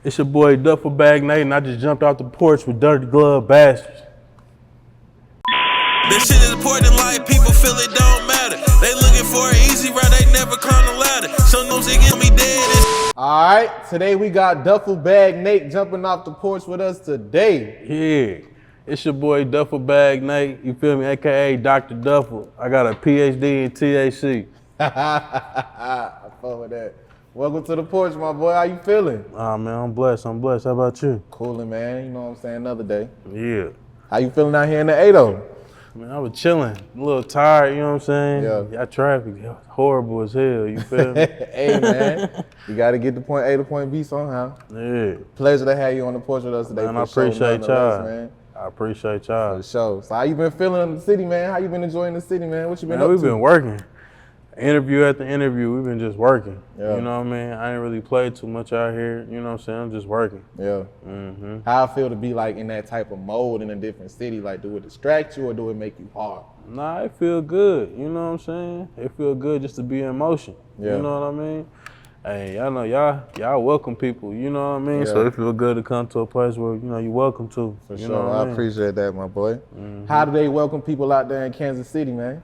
It's your boy DuffleBag Nate, and I just jumped out the porch with dirty glove bastards. This shit is important in life, people feel it don't matter. They looking for an easy ride, they never climb the ladder. Some knows they get me dead. Alright, today we got DuffleBag Nate jumping off the porch with us today. Yeah, it's your boy DuffleBag Nate, you feel me, aka Dr. Duffle. I got a PhD in THC. I fuck with that. Welcome to the porch, my boy. How you feeling? Ah man, I'm blessed. How about you? Coolin', man. You know what I'm saying? Another day. Yeah. How you feeling out here in the 80? Man, I was chilling, a little tired, you know what I'm saying? Yeah. That traffic, horrible as hell, you feel me? Hey, man. You got to get to point A to point B somehow. Yeah. Pleasure to have you on the porch with us today. Man, I appreciate y'all. Man. I appreciate y'all. For sure. So how you been feeling in the city, man? How you been enjoying the city, man? What you been Man, up we've to? been working. Interview after interview, we've been just working. Yeah. You know what I mean? I ain't really played too much out here, you know what I'm saying? I'm just working. Yeah. How I feel to be like in that type of mode in a different city? Like, do it distract you or do it make you hard? Nah, it feel good, you know what I'm saying? It feel good just to be in motion, Yeah. you know what I mean? Hey, y'all know y'all welcome people, you know what I mean? Yeah. So it feel good to come to a place where, you know, you welcome to. For you sure. know what I I mean? appreciate that, my boy. How do they welcome people out there in Kansas City, man?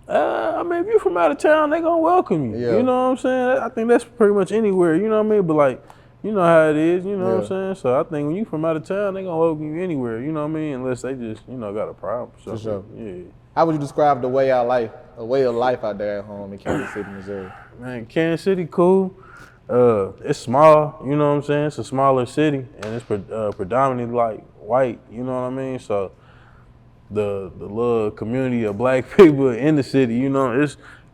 I mean, if you from out of town, they gonna welcome you. Yeah. You know what I'm saying? I think that's pretty much anywhere, you know what I mean? But like, you know how it is, you know what I'm Yeah. saying? So I think when you from out of town, they gonna welcome you anywhere, you know what I mean? Unless they just, you know, got a problem. So, For sure. Yeah. How would you describe the way of life out there at home in Kansas City, Missouri? Man, Kansas City cool. It's small, you know what I'm saying? It's a smaller city, and it's predominantly like white, you know what I mean? So the little community of black people in the city, you know,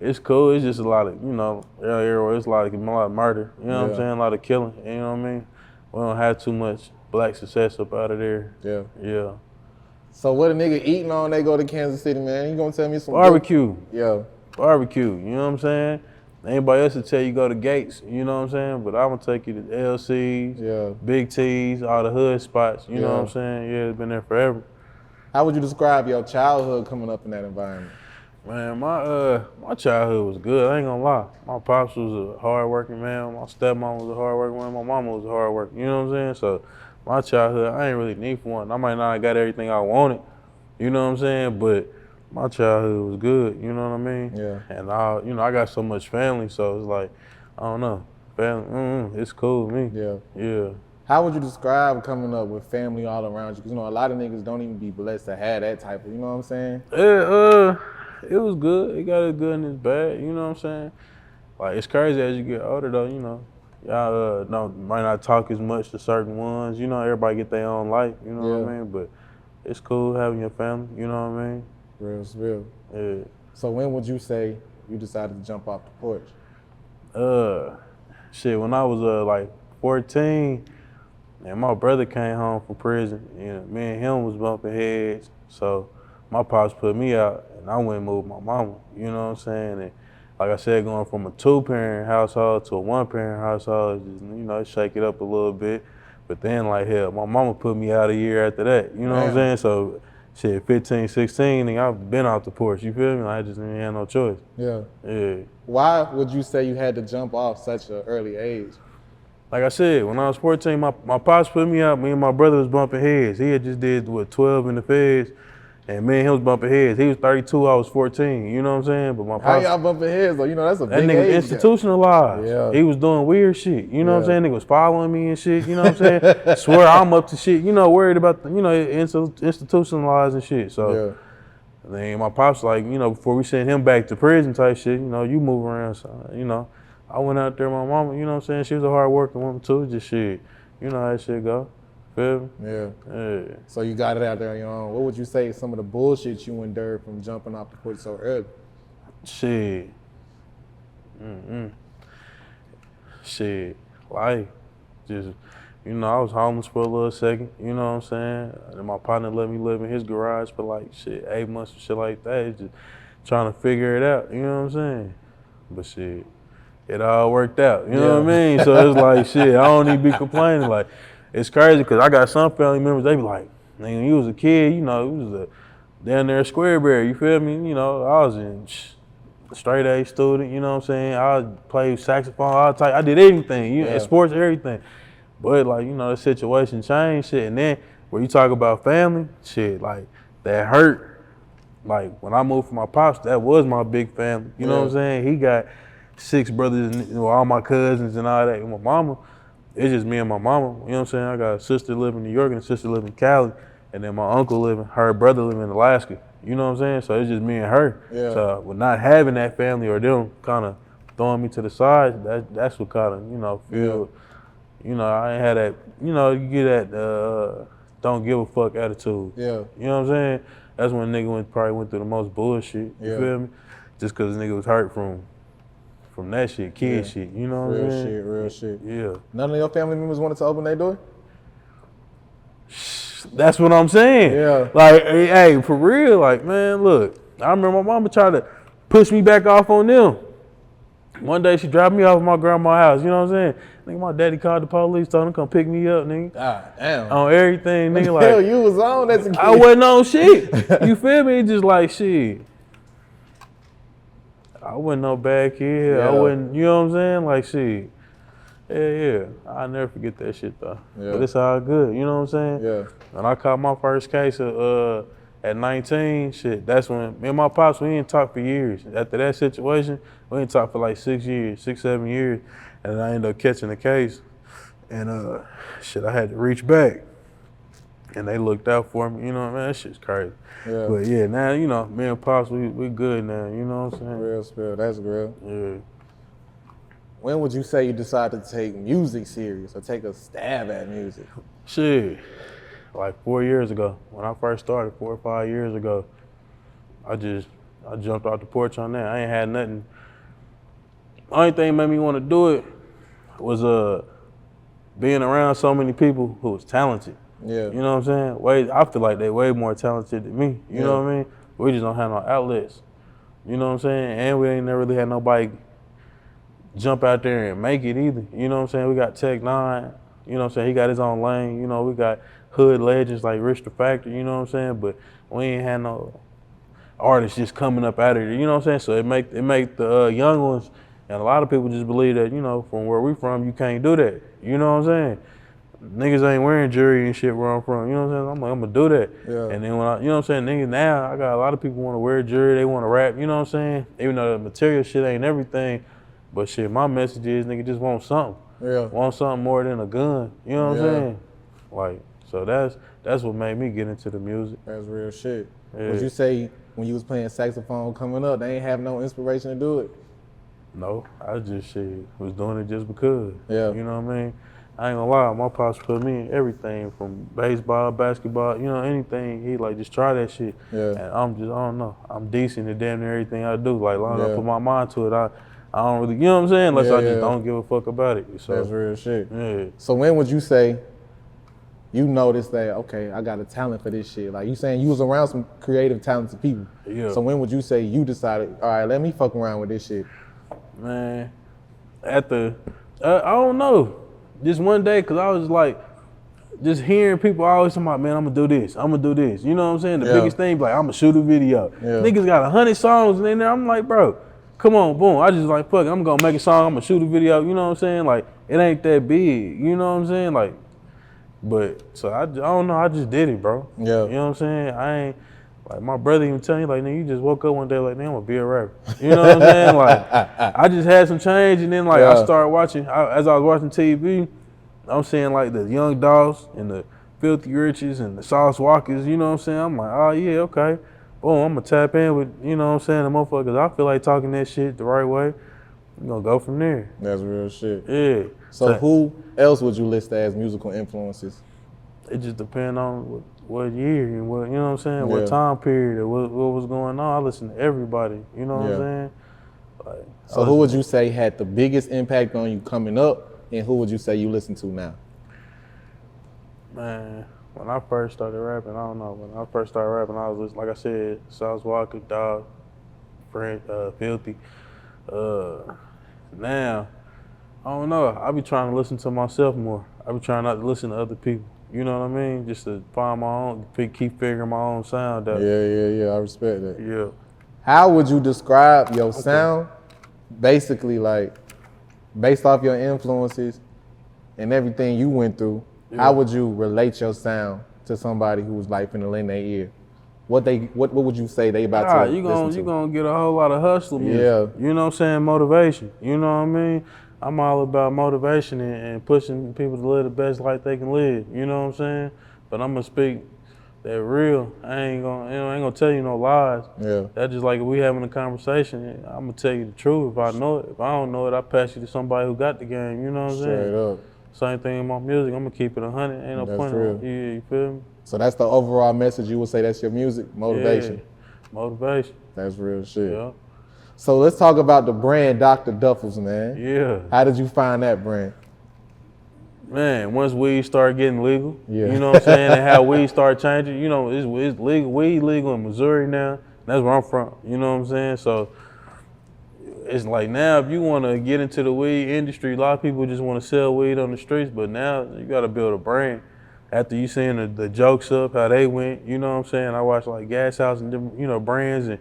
it's cool. It's just a lot of, you know, everywhere it's a lot of murder, you know what I'm Yeah. saying? A lot of killing, you know what I mean? We don't have too much black success up out of there. Yeah. Yeah. So what a nigga eating on they go to Kansas City, man? You gonna tell me some Barbecue. Yeah. Barbecue, you know what I'm saying? Anybody else will tell you go to Gates, you know what I'm saying? But I'm gonna take you to LC's, Yeah. Big T's, all the hood spots, you know Yeah. what I'm saying? Yeah, it's been there forever. How would you describe your childhood coming up in that environment? Man, my childhood was good, I ain't gonna lie. My pops was a hard-working man, my stepmom was a hard-working man, my mama was a hard-working, you know what I'm saying? So my childhood, I ain't really need for one. I might not have got everything I wanted, you know what I'm saying? But my childhood was good, you know what I mean? Yeah. And I got so much family, so it's like, I don't know, family, it's cool with me. Yeah. Yeah. How would you describe coming up with family all around you? Because, you know, a lot of niggas don't even be blessed to have that type of, you know what I'm saying? It was good. It got its good and its bad, you know what I'm saying? Like, it's crazy as you get older though, you know. Y'all might not talk as much to certain ones, you know, everybody get their own life, you know what I mean? But it's cool having your family, you know what I mean? Real, real. Yeah. So when would you say you decided to jump off the porch? Shit, when I was like 14, and my brother came home from prison, you know, me and him was bumping heads. So my pops put me out, and I went and moved my mama, you know what I'm saying? And like I said, going from a 2-parent household to a 1-parent household, just, you know, shake it up a little bit. But then, like, hell, my mama put me out a year after that, you know what I'm saying? So, shit, 15, 16, and I've been out the porch, you feel me? I just didn't have no choice. Yeah. Yeah. Why would you say you had to jump off such an early age? Like I said, when I was 14, my pops put me out. Me and my brother was bumping heads. He had just did, 12 in the feds, and me and him was bumping heads. He was 32, I was 14, you know what I'm saying? But my How pops, y'all bumping heads though? You know, that's a that big nigga age institutionalized. Yeah. He was doing weird shit, you know what I'm Yeah. saying? Nigga was following me and shit, you know what I'm saying? Swear I'm up to shit, you know, worried about, institutionalized and shit. So Yeah. then my pops like, you know, before we sent him back to prison type shit, you know, you move around, so, you know. I went out there, my mama, you know what I'm saying? She was a hard working woman too, just shit. You know how that shit go. Feel me? Yeah. Yeah. So you got it out there on your own. What would you say some of the bullshit you endured from jumping off the porch so early? Shit. Shit. Life. Just, you know, I was homeless for a little second, you know what I'm saying? And my partner let me live in his garage for like shit, 8 months and shit like that. It's just trying to figure it out, you know what I'm saying? But shit, it all worked out, you know what I mean? So it's like, shit, I don't even be complaining. Like, it's crazy because I got some family members, they be like, nigga, when you was a kid, you know, you was down there at Squareberry, you feel me? You know, I was in straight A student, you know what I'm saying? I played saxophone, all type, I did everything, sports, everything. But like, you know, the situation changed, shit. And then when you talk about family, shit, like that hurt. Like when I moved from my pops, that was my big family. You know what I'm saying? He got 6 brothers and all my cousins and all that. And my mama, it's just me and my mama. You know what I'm saying? I got a sister live in New York and a sister live in Cali. And then my uncle her brother live in Alaska. You know what I'm saying? So it's just me and her. Yeah. So with not having that family or them kind of throwing me to the side, that's what kind of, you know, feel, you know, I ain't had that, you know, you get that don't give a fuck attitude. Yeah. You know what I'm saying? That's when a nigga probably went through the most bullshit. You feel me? Just cause nigga was hurt from that shit, kid shit. You know what I'm saying? Real shit. Yeah. None of your family members wanted to open their door? That's what I'm saying. Yeah. Like, hey, for real, like, man, look, I remember my mama tried to push me back off on them. One day she dropped me off at my grandma's house, you know what I'm saying? Nigga, my daddy called the police, told him to come pick me up, nigga. God damn. On everything, nigga, like. Hell, you was on as a kid. I wasn't on shit. You feel me? Just like shit. I wasn't no bad kid. I wasn't, you know what I'm saying? Like shit. Yeah. I'll never forget that shit though. Yeah. But it's all good, you know what I'm saying? Yeah. When I caught my first case at 19, shit, that's when me and my pops, we didn't talk for years. After that situation, we didn't talk for like 6 years, 7 years. And I ended up catching the case. And shit, I had to reach back. And they looked out for me, you know what I mean? That shit's crazy. Yeah. But yeah, now, you know, me and Pops, we good now, you know what I'm saying? Real spill, that's real. Yeah. When would you say you decided to take music serious or take a stab at music? Shit, like 4 years ago. When I first started, 4 or 5 years ago, I jumped off the porch on that. I ain't had nothing. Only thing made me want to do it was being around so many people who was talented. Yeah. You know what I'm saying? I feel like they way more talented than me. You know what I mean? We just don't have no outlets. You know what I'm saying? And we ain't never really had nobody jump out there and make it either. You know what I'm saying? We got Tech 9. You know what I'm saying? He got his own lane. You know, we got hood legends like Rich the Factor. You know what I'm saying? But we ain't had no artists just coming up out of there. You know what I'm saying? So it make the young ones, and a lot of people just believe that, you know, from where we from, you can't do that. You know what I'm saying? Niggas ain't wearing jewelry and shit where I'm from. You know what I'm saying? I'm like, I'm gonna do that. Yeah. And then when you know what I'm saying? Niggas now, I got a lot of people want to wear jewelry. They want to rap. You know what I'm saying? Even though the material shit ain't everything, but shit, my message is nigga just want something. Yeah. Want something more than a gun. You know what I'm saying? Like, so that's what made me get into the music. That's real shit. Yeah. Would you say when you was playing saxophone coming up, they ain't have no inspiration to do it? No, I just was doing it just because. Yeah. You know what I mean? I ain't gonna lie, my pops put me in everything from baseball, basketball, you know, anything. He like, just try that shit. Yeah. And I don't know. I'm decent at damn near everything I do. Like, long as I put my mind to it, I don't really, you know what I'm saying? Unless I just don't give a fuck about it. So, that's real shit. Yeah. So when would you say you noticed that, okay, I got a talent for this shit? Like you saying you was around some creative, talented people. Yeah. So when would you say you decided, all right, let me fuck around with this shit? Man, I don't know. Just one day, cause I was like, just hearing people always talking about, man, I'm gonna do this, I'm gonna do this. You know what I'm saying? The biggest thing, like, I'm gonna shoot a video. Niggas got 100 songs in there. I'm like, bro, come on, boom. I just like, fuck it, I'm gonna make a song, I'm gonna shoot a video. You know what I'm saying? Like, it ain't that big. You know what I'm saying? Like, but, so I don't know, I just did it, bro. Yeah. You know what I'm saying? I ain't, like, my brother even telling me, like, nigga, you just woke up one day like, man, I'm gonna be a rapper. You know what I'm saying? Like, I just had some change, and then, like, I started watching, as I was watching TV, I'm seeing, like, the Young Dolphs and the Filthy Riches and the Sauce Walkers, you know what I'm saying? I'm like, oh, yeah, okay. Boom, I'm gonna tap in with, you know what I'm saying, the motherfuckers. I feel like talking that shit the right way. I'm gonna go from there. That's real shit. Yeah. So who else would you list as musical influences? It just depends on what year and what, you know what I'm saying, what time period or what was going on. I listen to everybody, you know what I'm saying? Like, so who would you say had the biggest impact on you coming up, and who would you say you listen to now? Man, when I first started rapping, I don't know. When I first started rapping, I was listening, like I said, Sauce Walker, Dog, Filthy. Now, I don't know. I be trying to listen to myself more. I be trying not to listen to other people. You know what I mean? Just to find my own, keep figuring my own sound out. Yeah, I respect that. Yeah. How would you describe your sound? Basically, like, based off your influences, and everything you went through, how would you relate your sound to somebody who was like finna lend their ear? What would you say they about to you listen to? gonna get a whole lot of hustle music. Yeah. You know what I'm saying? Motivation. You know what I mean? I'm all about motivation and pushing people to live the best life they can live. You know what I'm saying? But I'm gonna speak that real. I ain't gonna tell you no lies. Yeah. That's just like if we having a conversation, I'm gonna tell you the truth if I know it. If I don't know it, I pass you to somebody who got the game. You know what I'm saying? Straight up. Same thing in my music. I'm gonna keep it 100. Ain't no That's point. real. Yeah, you feel me? So that's the overall message you would say that's your music? Motivation. Yeah. Motivation. That's real shit. Yeah. So let's talk about the brand Dr. Duffles, man. Yeah. How did you find that brand? Man, once weed started getting legal, Yeah. you know what I'm saying, and how weed started changing, you know, it's legal. Weed legal in Missouri now. That's where I'm from. You know what I'm saying? So it's like now, if you want to get into the weed industry, a lot of people just want to sell weed on the streets, but now you got to build a brand. After you seeing the jokes up, how they went, you know what I'm saying? I watch like Gas House and different, you know, brands and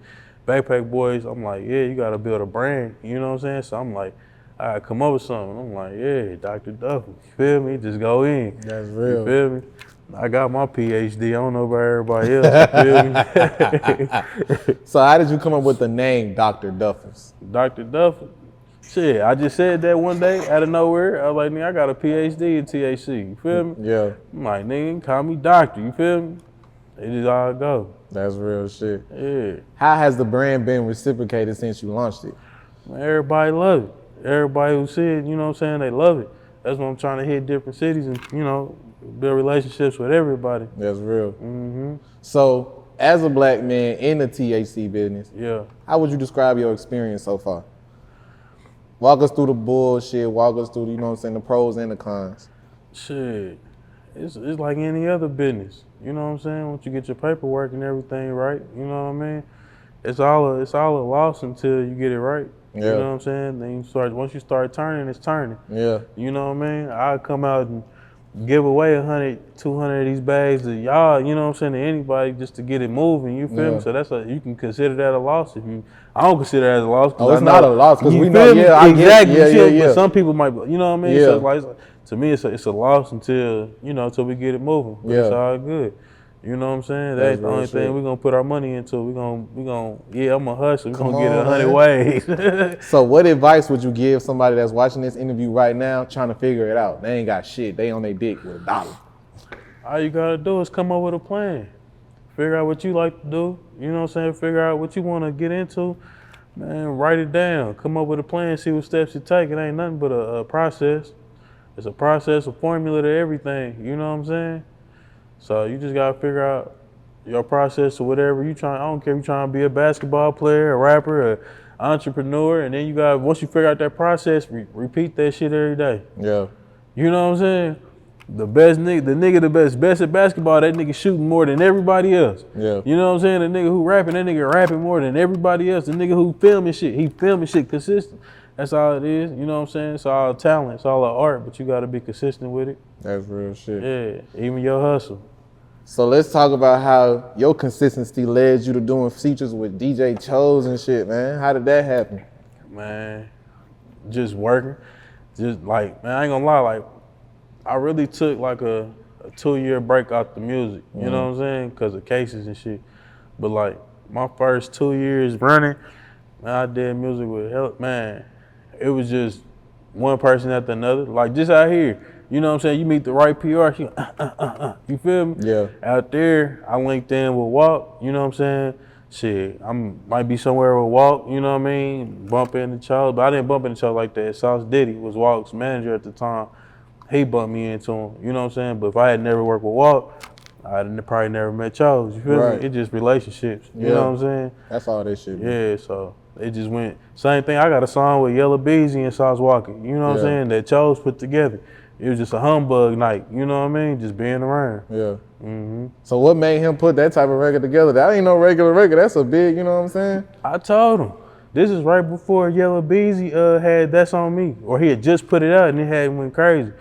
Backpack Boys. I'm like, yeah, you got to build a brand. You know what I'm saying? So I'm like, I come up with something. I'm like, yeah, Dr. Duffle. You feel me? Just go in. That's real. You feel me? I got my PhD. I don't know about everybody else. You feel me? So how did you come up with the name Dr. Duffles? Dr. Duffle. Shit, I just said that one day out of nowhere. I was like, nigga, I got a PhD in THC. You feel me? Yeah. I'm like, nigga, call me doctor. You feel me? It is all go. That's real shit. Yeah. How has the brand been reciprocated since you launched it? Man, everybody love it. Everybody who see it, you know what I'm saying, they love it. That's why I'm trying to hit different cities and, you know, build relationships with everybody. That's real. So as a black man in the THC business, Yeah. how would you describe your experience so far? Walk us through the bullshit, walk us through, you know what I'm saying, the pros and the cons. Shit, it's like any other business. You know what I'm saying? Once you get your paperwork and everything right, you know what I mean? It's all a loss until you get it right. Yeah. You know what I'm saying? Then once you start turning, it's turning. Yeah. You know what I mean? I come out and give away 100, 200 of these bags to y'all, you know what I'm saying, to anybody just to get it moving, you feel Yeah. me? So you can consider that a loss if you, I don't consider that as a loss. Oh, it's I not know, a loss because you we feel know, me? yeah, I exactly, get it. Yeah, shit, yeah. But some people might, you know what I mean? Yeah. So to me, it's a loss until, you know, until we get it moving. But it's Yeah. all good. You know what I'm saying? That That's ain't the real only shit. thing we're gonna put our money into. We gonna yeah, I'm a hustle. We're Come gonna get it on, 100 man. ways. So what advice would you give somebody that's watching this interview right now trying to figure it out? They ain't got shit. They on their dick with $1. All you gotta do is come up with a plan. Figure out what you like to do. You know what I'm saying? Figure out what you wanna get into. Man, write it down. Come up with a plan, see what steps you take. It ain't nothing but a process. It's a process, a formula to everything. You know what I'm saying? So you just gotta figure out your process or whatever you trying. I don't care if you trying to be a basketball player, a rapper, an entrepreneur, and then you got, once you figure out that process, repeat that shit every day. Yeah. You know what I'm saying? The best at basketball, that nigga shooting more than everybody else. Yeah. You know what I'm saying? The nigga who rapping, that nigga rapping more than everybody else. The nigga who filming shit, he filming shit consistent. That's all it is. You know what I'm saying? It's all talent, it's all an art, but you gotta be consistent with it. That's real shit. Yeah, even your hustle. So let's talk about how your consistency led you to doing features with DJ Chose and shit, man. How did that happen? Man, just working. Just like, man, I ain't gonna lie, like, I really took like a 2-year break out the music, you know what I'm saying? Because of cases and shit. But like, my first 2 years running, man, I did music with help, man. It was just one person after another. Like, just out here, you know what I'm saying? You meet the right PR, she you feel me? Yeah. Out there, I linked in with Walk, you know what I'm saying? Shit, I might be somewhere with Walk, you know what I mean? Bump into Charles, but I didn't bump into Charles like that. Sauce Diddy was Walk's manager at the time. He bumped me into him, you know what I'm saying? But if I had never worked with Walk, I'd probably never met Charles, you feel Right. me? It's just relationships, you Yeah. know what I'm saying? That's all this shit. Yeah, so it just went, same thing, I got a song with Yella Beezy and Sauce Walker, you know what I'm Yeah. saying? That Chose put together. It was just a humbug night, you know what I mean? Just being around. Yeah. So what made him put that type of record together? That ain't no regular record. That's a big, you know what I'm saying? I told him, this is right before Yella Beezy had That's On Me, or he had just put it out and it had went crazy.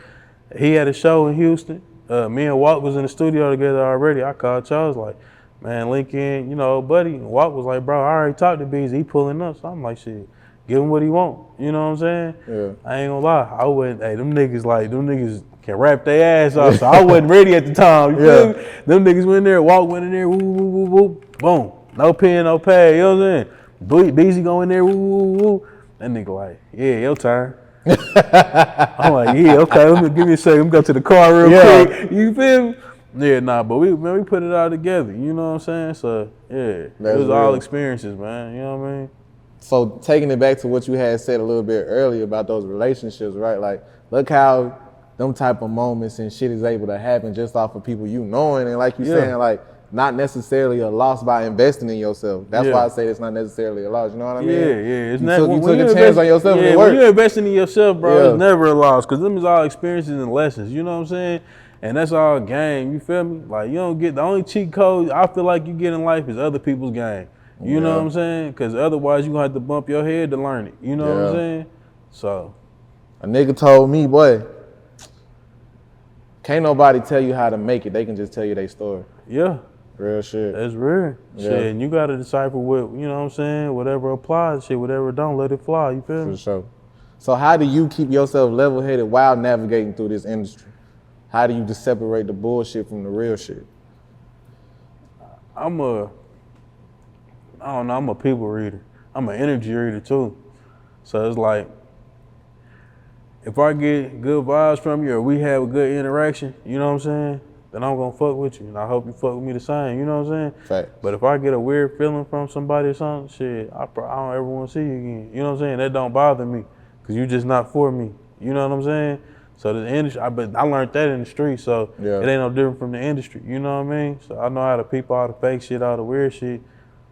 He had a show in Houston. Me and Walt was in the studio together already. I called Charles like, man, link in, you know, buddy. And Walt was like, bro, I already talked to Beezy. He pulling up. So I'm like, shit, give him what he want. You know what I'm saying? Yeah. I ain't gonna lie. I wouldn't. Hey, them niggas can rap their ass off. So I wasn't ready at the time. You feel me? Them niggas went in there, went in there, woo, woo, woo, woo, boom. No pen, no pad. You know what I'm saying? Beezy go in there, woo, woo, woo. That nigga like, yeah, your turn. I'm like, yeah, okay. Give me a second. Let me go to the car real quick. You feel me? Yeah, nah, but we put it all together. You know what I'm saying? So yeah, it was all experiences, man. You know what I mean? So taking it back to what you had said a little bit earlier about those relationships, right? Like, look how them type of moments and shit is able to happen just off of people you knowing, and like you saying, like, not necessarily a loss by investing in yourself. That's why I say it's not necessarily a loss. You know what I mean? Yeah. It's you took a chance on yourself. Yeah, when you investing in yourself, bro, it's never a loss, because them is all experiences and lessons. You know what I'm saying? And that's all game. You feel me? Like, you don't get the only cheat code I feel like you get in life is other people's game. You know what I'm saying? Because otherwise you gonna have to bump your head to learn it. You know what I'm saying? So, a nigga told me, boy, can't nobody tell you how to make it. They can just tell you their story. Yeah. Real shit. That's real. Shit, and you gotta decipher what, you know what I'm saying, whatever applies, shit, whatever don't, let it fly, you feel me? For sure. So how do you keep yourself level-headed while navigating through this industry? How do you just separate the bullshit from the real shit? I'm a people reader. I'm an energy reader too. So it's like, if I get good vibes from you or we have a good interaction, you know what I'm saying, then I'm gonna fuck with you. And I hope you fuck with me the same, you know what I'm saying? Fact. But if I get a weird feeling from somebody or something, shit, I don't ever wanna see you again. You know what I'm saying? That don't bother me, because you just not for me. You know what I'm saying? So the industry, but I learned that in the street, so it ain't no different from the industry. You know what I mean? So I know how to peep all the fake shit, all the weird shit.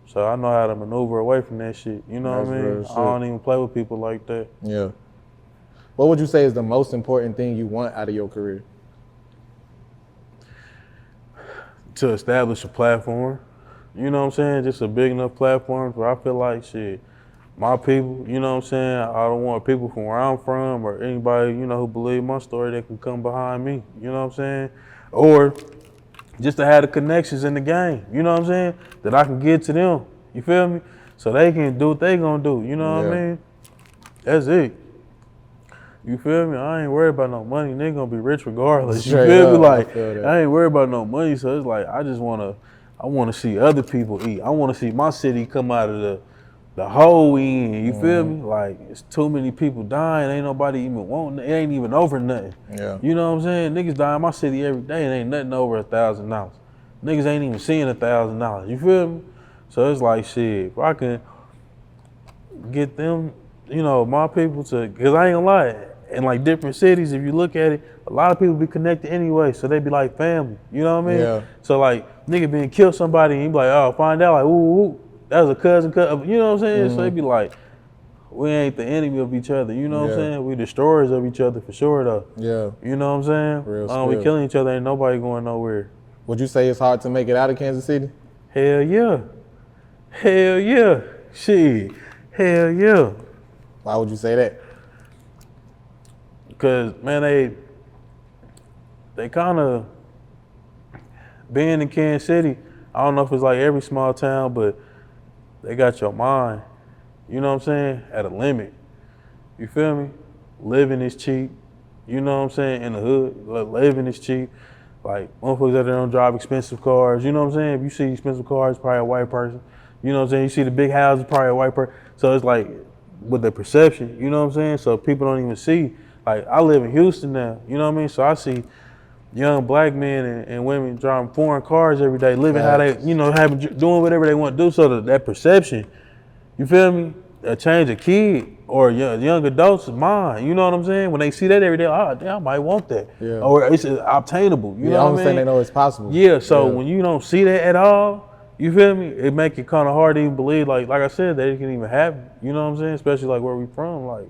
So I know how to maneuver away from that shit. You know what I mean? I don't even play with people like that. Yeah. What would you say is the most important thing you want out of your career? To establish a platform. You know what I'm saying? Just a big enough platform where I feel like, shit, my people, you know what I'm saying? I don't want people from where I'm from or anybody, you know, who believe my story that can come behind me. You know what I'm saying? Or just to have the connections in the game, you know what I'm saying? That I can get to them, you feel me? So they can do what they gonna do, you know what I mean? That's it. You feel me? I ain't worried about no money. Nigga gonna be rich regardless. You feel me? Like, I ain't worried about no money. So it's like, I wanna see other people eat. I wanna see my city come out of the hole we in, you feel me? Like, it's too many people dying. Ain't nobody even wanting it. It ain't even over nothing. Yeah. You know what I'm saying? Niggas die in my city every day and ain't nothing over $1,000. Niggas ain't even seeing $1,000. You feel me? So it's like, shit, if I can get them, you know, my people to, because I ain't gonna lie, in like different cities, if you look at it, a lot of people be connected anyway, so they be like family. You know what I mean? Yeah. So like, nigga being killed somebody and you be like, oh, find out, like, ooh, that was a cousin, you know what I'm saying? So they be like, we ain't the enemy of each other, you know what I'm saying? We destroyers of each other for sure though. Yeah. You know what I'm saying? We killing each other, ain't nobody going nowhere. Would you say it's hard to make it out of Kansas City? Hell yeah. Hell yeah. Shit. Hell yeah. Why would you say that? Because, man, they kind of, being in Kansas City, I don't know if it's like every small town, but they got your mind, you know what I'm saying, at a limit. You feel me? Living is cheap, you know what I'm saying, in the hood, living is cheap. Like, motherfuckers out there don't drive expensive cars, you know what I'm saying? If you see expensive cars, probably a white person. You know what I'm saying? You see the big houses, probably a white person. So it's like, with the perception, you know what I'm saying? So people don't even see. Like, I live in Houston now, you know what I mean? So I see young black men and women driving foreign cars every day, living how they, you know, doing whatever they want to do. So that perception, you feel me? A change a kid or young adults' mind, you know what I'm saying? When they see that every day, oh, damn, I might want that. Yeah. Or it's obtainable, you know what I mean? I'm saying they know it's possible. Yeah, so when you don't see that at all, you feel me? It make it kind of hard to even believe, like I said, that it can even happen. You know what I'm saying? Especially like where we from, like,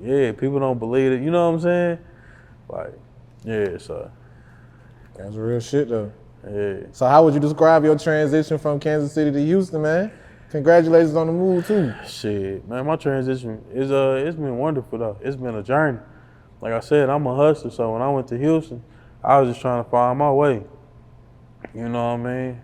yeah, people don't believe it. You know what I'm saying? Like, yeah, so. That's real shit though. Yeah. So how would you describe your transition from Kansas City to Houston, man? Congratulations on the move too. Shit, man, my transition is it's been wonderful though. It's been a journey. Like I said, I'm a hustler, so when I went to Houston, I was just trying to find my way. You know what I mean?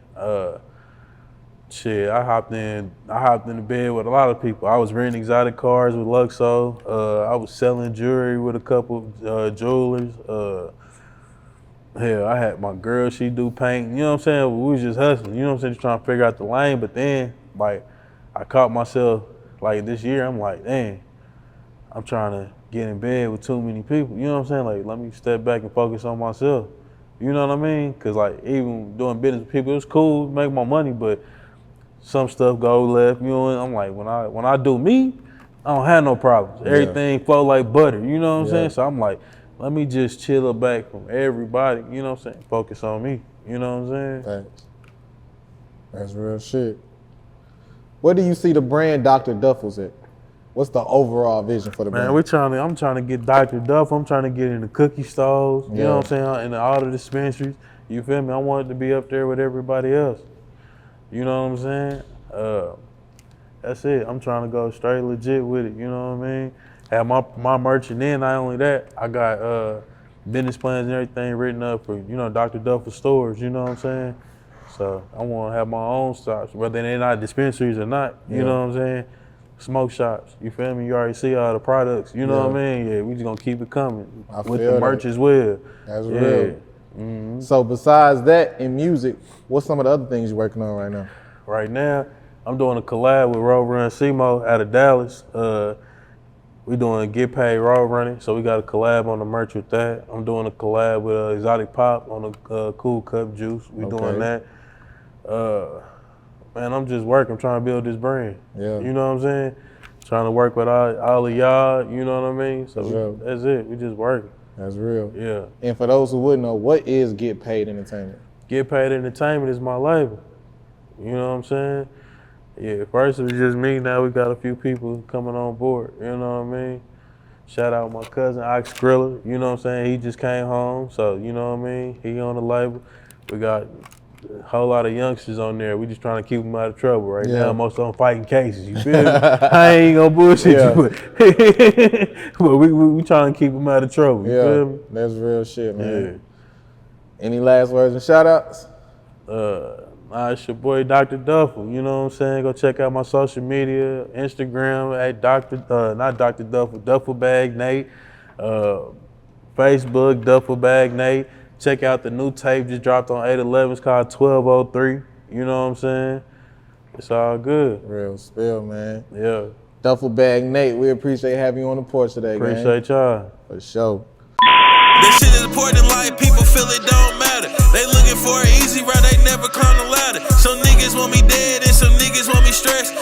Shit, I hopped in the bed with a lot of people. I was renting exotic cars with Luxo. I was selling jewelry with a couple jewelers. Hell, I had my girl, she do paint. You know what I'm saying? We was just hustling. You know what I'm saying? Just trying to figure out the lane. But then, like, I caught myself, like, this year, I'm like, dang, I'm trying to get in bed with too many people. You know what I'm saying? Like, let me step back and focus on myself. You know what I mean? Because, like, even doing business with people, it was cool, make my money, but some stuff go left. You know, and I'm like, when I do me, I don't have no problems. Yeah. Everything flow like butter. You know what I'm Yeah. saying? So I'm like, let me just chill it back from everybody. You know what I'm saying? Focus on me. You know what I'm saying? Thanks. That's real shit. Where do you see the brand Dr. Duffle's at? What's the overall vision for the brand? Man, I'm trying to get Dr. Duff. I'm trying to get in the cookie stalls. You know what I'm saying? In all the dispensaries. You feel me? I want it to be up there with everybody else. You know what I'm saying? That's it. I'm trying to go straight legit with it. You know what I mean? Have my merch, and then not only that, I got business plans and everything written up for, you know, Dr. Duffle stores. You know what I'm saying? So I want to have my own shops, whether they're not dispensaries or not. You know what I'm saying? Smoke shops. You feel me? You already see all the products. You know what I mean? Yeah, we just gonna keep it coming with the merch as well. That's real. Mm-hmm. So besides that, in music, what's some of the other things you're working on right now? Right now, I'm doing a collab with Road Run Simo out of Dallas. We doing Get Paid Road Running, so we got a collab on the merch with that. I'm doing a collab with Exotic Pop on the Cool Cup Juice. We doing that. Man, I'm just working. I'm trying to build this brand. Yeah. You know what I'm saying? Trying to work with all of y'all, you know what I mean? So that's it. We just working. That's real. Yeah. And for those who wouldn't know, what is Get Paid Entertainment? Get Paid Entertainment is my label. You know what I'm saying? Yeah, first it was just me. Now we got a few people coming on board. You know what I mean? Shout out my cousin, Ox Skriller. You know what I'm saying? He just came home, so you know what I mean? He on the label. We got a whole lot of youngsters on there. We just trying to keep them out of trouble right now. Most of them fighting cases. You feel me? I ain't gonna bullshit you, but we trying to keep them out of trouble. You feel me? That's real shit, man. Yeah. Any last words and shout outs? It's your boy Dr. Duffle. You know what I'm saying? Go check out my social media, Instagram at not Dr. Duffle, DuffleBag Nate. Facebook, DuffleBag Nate. Check out the new tape just dropped on 8/11. It's called 1203. You know what I'm saying? It's all good. Real spill, man. Yeah. DuffleBag Nate, we appreciate having you on the porch today, Appreciate y'all. For sure. This shit is important, like people feel it don't matter. They looking for an easy ride, they never climb the ladder. Some niggas want me dead and some niggas want me stressed.